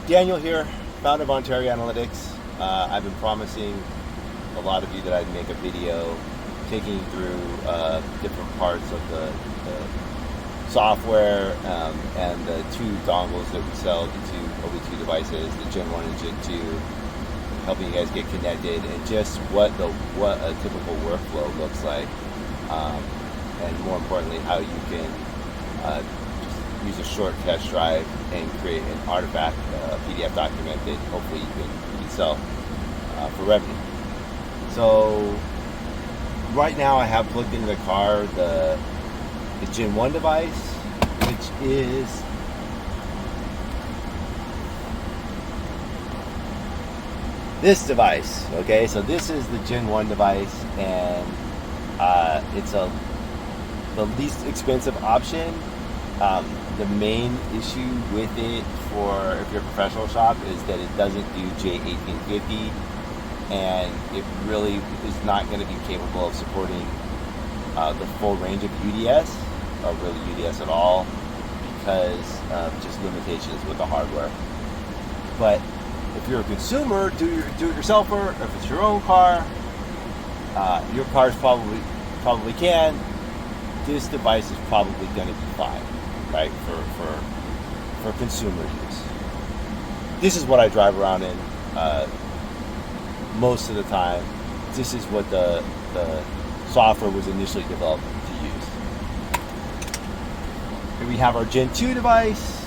Daniel here, founder of Ontario Analytics. I've been promising a lot of you that I'd make a video taking you through different parts of the software and the two dongles that we sell, the two OBD devices, the Gen 1 and Gen 2, helping you guys get connected, and just what a typical workflow looks like, and more importantly, how you can just use a short test drive and create an artifact, a PDF document that hopefully you can sell for revenue. So right now I have plugged into the car the Gen 1 device, which is this device. Okay, so this is the Gen 1 device, and it's the least expensive option. The main issue with it for if you're a professional shop is that it doesn't do J1850, and it really is not going to be capable of supporting the full range of UDS, or really UDS at all, because of just limitations with the hardware. But if you're a consumer, do-it-yourselfer, or if it's your own car, your car's probably can. This device is probably going to be fine, right? For consumer use. This is what I drive around in most of the time. This is what the software was initially developed to use. Here we have our Gen 2 device,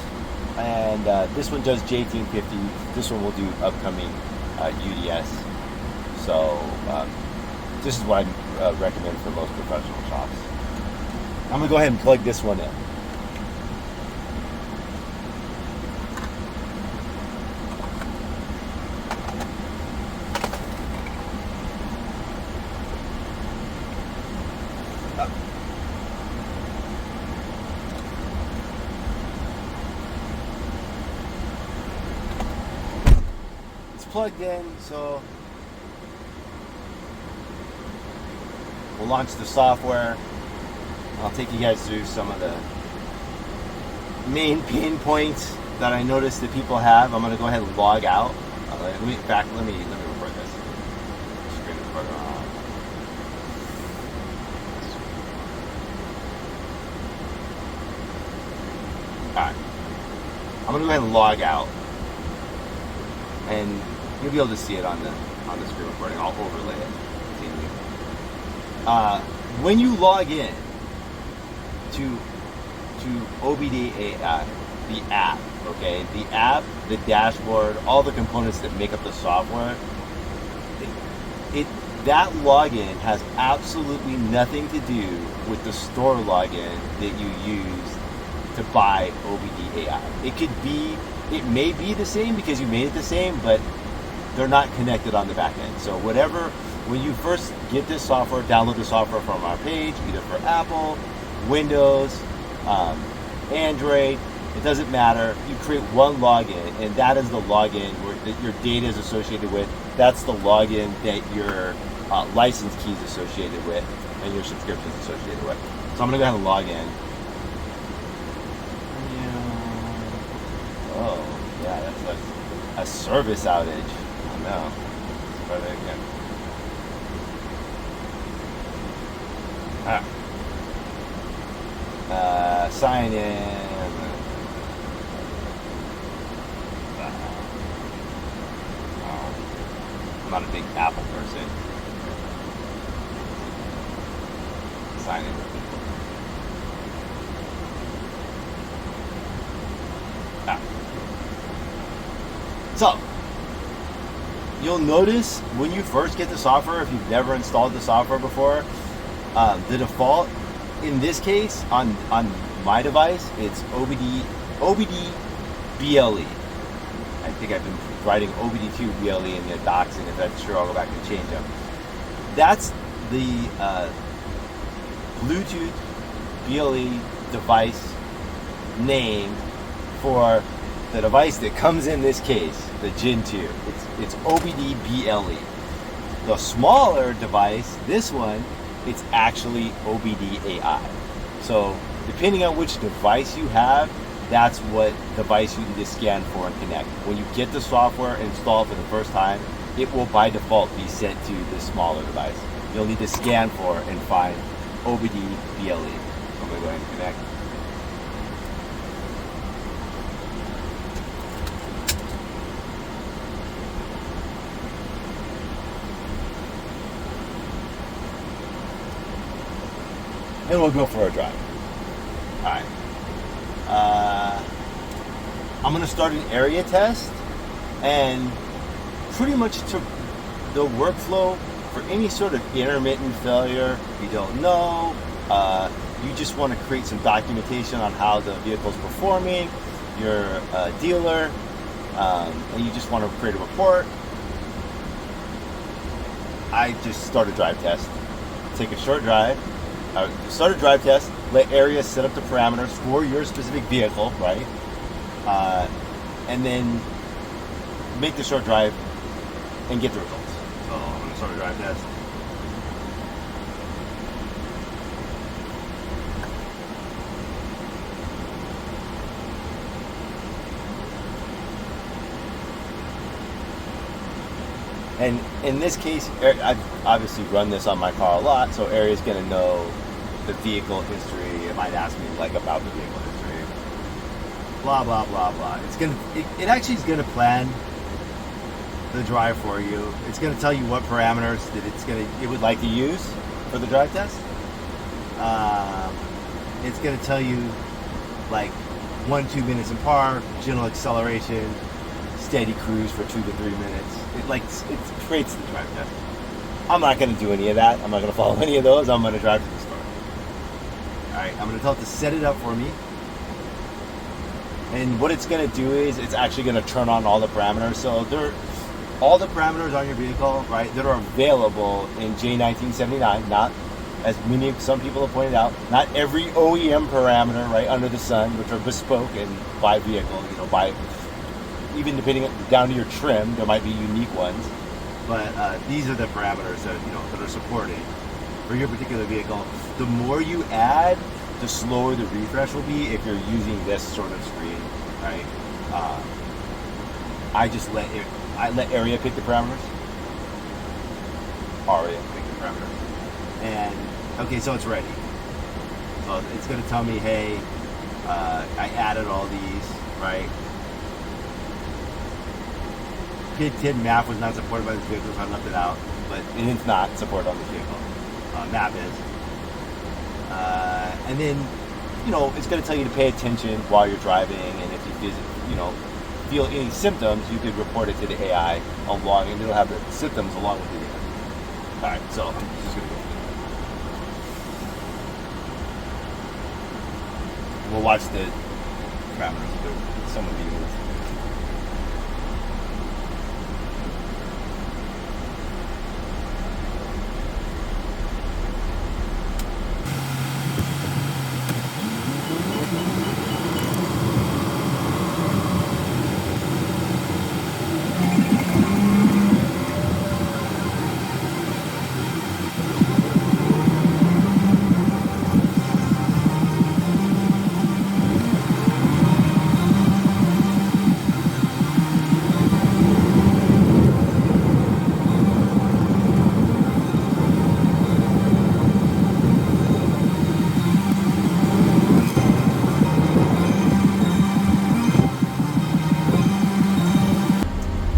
and this one does J1850. This one will do upcoming UDS. So this is what I recommend for most professional shops. I'm going to go ahead and plug this one in. Plugged in, so we'll launch the software. I'll take you guys through some of the main pain points that I noticed that people have. I'm going to go ahead and log out. Let me record this. Screen recorder on. Alright. I'm going to go ahead and log out, and you'll be able to see it on the screen recording. I'll overlay it. When you log in to OBD AI, the app, okay, the dashboard, all the components that make up the software, that login has absolutely nothing to do with the store login that you use to buy OBD AI. It may be the same because you made it the same, but they're not connected on the back end. So when you first get this software, download the software from our page, either for Apple, Windows, Android, it doesn't matter. You create one login, and that is the login that your data is associated with. That's the login that your license key is associated with, and your subscription is associated with. So I'm going to go ahead and log in. Oh, yeah, that's a service outage. Oh, no. Let's try that again. Sign in. I'm not a big Apple person. Sign in. So, you'll notice when you first get the software, if you've never installed the software before, the default, in this case, on my device, it's OBD BLE. I think I've been writing OBD2 BLE in the docs, and if that's true, I'll go back and change them. That's the Bluetooth BLE device name for the device that comes in this case, the Gen 2. It's OBD BLE. The smaller device, this one, it's actually OBD AI. So depending on which device you have, that's what device you need to scan for and connect. When you get the software installed for the first time, it will by default be sent to the smaller device. You'll need to scan for and find OBD BLE. I'm going to go ahead and connect. And we'll go for a drive. All right. I'm going to start an ARIA test, and pretty much to the workflow for any sort of intermittent failure you don't know, you just want to create some documentation on how the vehicle's performing, you're a dealer, and you just want to create a report. I just start a drive test. Take a short drive. Start a drive test, let ARIA set up the parameters for your specific vehicle, right? And then make the short drive and get the results. So I'm going to start a drive test. And in this case, I've obviously run this on my car a lot, so ARIA is going to know the vehicle history. It might ask me like about the vehicle history, blah blah blah blah. It actually is going to plan the drive for you. It's going to tell you what parameters that it would like to use for the drive test. It's going to tell you like 1-2 minutes in park, gentle acceleration, steady cruise for 2 to 3 minutes. It creates the drive test. I'm not going to do any of that. I'm not going to follow any of those. I'm going to drive to the store. All right, I'm going to tell it to set it up for me. And what it's going to do is it's actually going to turn on all the parameters. So all the parameters on your vehicle, right, that are available in J1979, not as some people have pointed out, not every OEM parameter, right, under the sun, which are bespoke and by vehicle, by even depending down to your trim, there might be unique ones, but these are the parameters that are supported for your particular vehicle. The more you add, the slower the refresh will be if you're using this sort of screen, right? I let ARIA pick the parameters. ARIA pick the parameters, and okay, so it's ready. So it's going to tell me, hey, I added all these, right? PID 10 map was not supported by this vehicle, so I left it out, but it's not supported on this vehicle. Map is. And then, it's going to tell you to pay attention while you're driving, and if you feel any symptoms, you could report it to the AI and it'll have the symptoms along with the data. All right, so I'm just going to go. We'll watch the parameters. Some of these.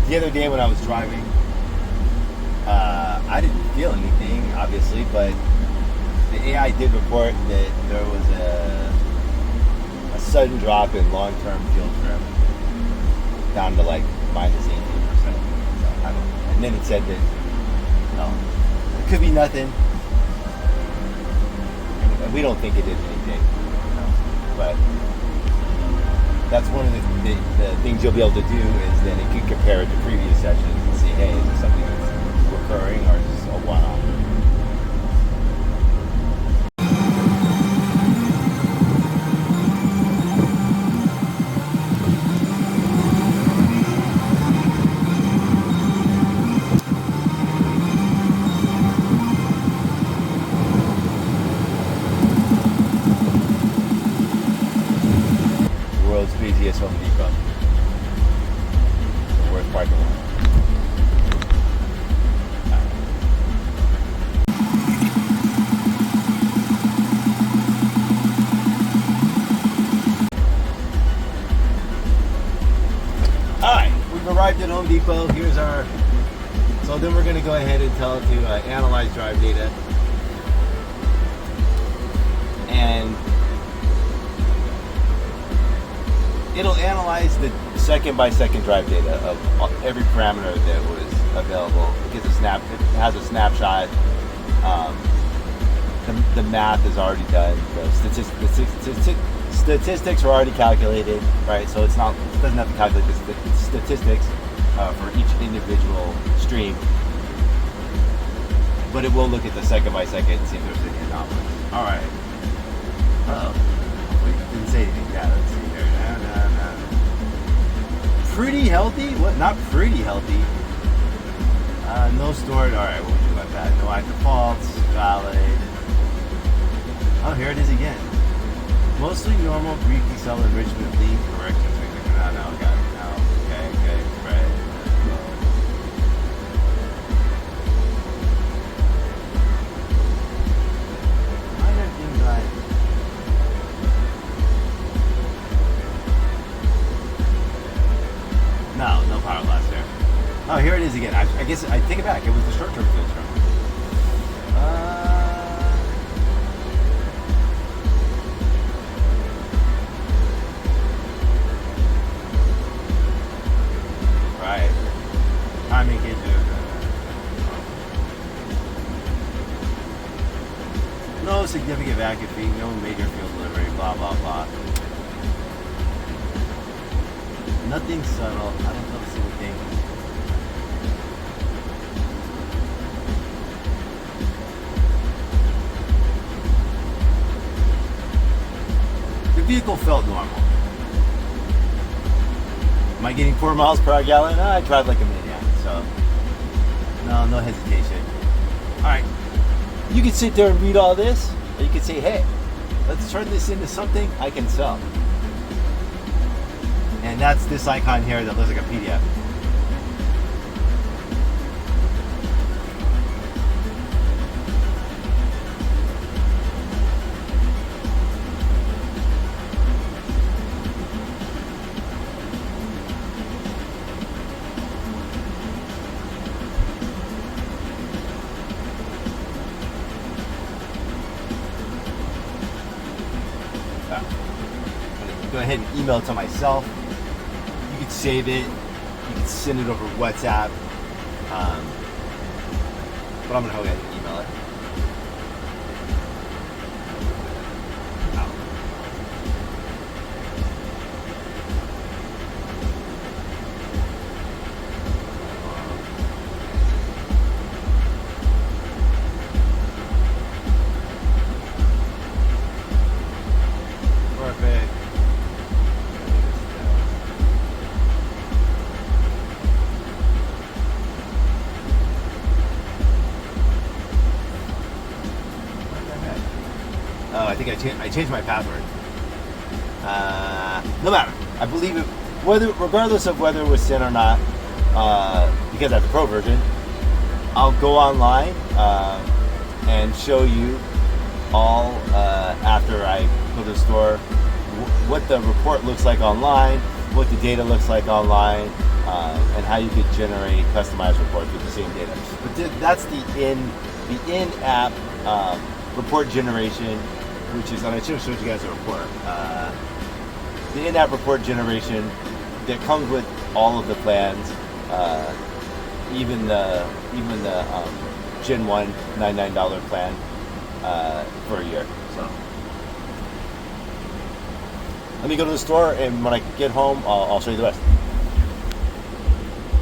The other day when I was driving, I didn't feel anything, obviously, but the AI did report that there was a sudden drop in long-term fuel trim down to like minus 18%. So, I don't know. And then it said that, it could be nothing. And we don't think it is anything, but that's one of the things you'll be able to do is then it can compare it to previous sessions and see, hey, is this something that's recurring or is this a one-off? Depot. Here's our. So then we're going to go ahead and tell it to analyze drive data, and it'll analyze the second by second drive data of every parameter that was available. It gives it has a snapshot. The math is already done. The statistics are already calculated, right? So it doesn't have to calculate the statistics for each individual stream, but it will look at the second by second and see if there's any anomalies. All right. We didn't say anything. Yeah, let's see here. Pretty healthy? What? Not pretty healthy. No stored. All right, we'll do about that. No active faults. Valid. Oh, here it is again. Mostly normal Greek cell enrichment lead corrections. No, got it. No. Okay, right. Minor things like. No power loss there. Oh, here it is again. I guess I take it back. It was the short-term field term. Right. Timing gauge. No significant vacuum feed. No major field delivery. Blah blah blah. Nothing subtle. I don't notice anything. The vehicle felt normal. Am I getting 4 miles per gallon? I drive like a maniac, so no hesitation. All right, you can sit there and read all this, or you can say, hey, let's turn this into something I can sell. And that's this icon here that looks like a PDF. Go ahead and email it to myself. You can save it. You can send it over WhatsApp. But I'm gonna go ahead and email it. Perfect. Oh, I think I changed my password. No matter. I believe it, regardless of whether it was sent or not, because I have the pro version, I'll go online and show you all after I go to the store what the report looks like online, what the data looks like online, and how you could generate customized reports with the same data. But that's the in-app report generation, which is, and I should have showed you guys a report. The in-app report generation that comes with all of the plans, even the Gen 1 $99 plan for a year. So let me go to the store, and when I get home, I'll show you the rest.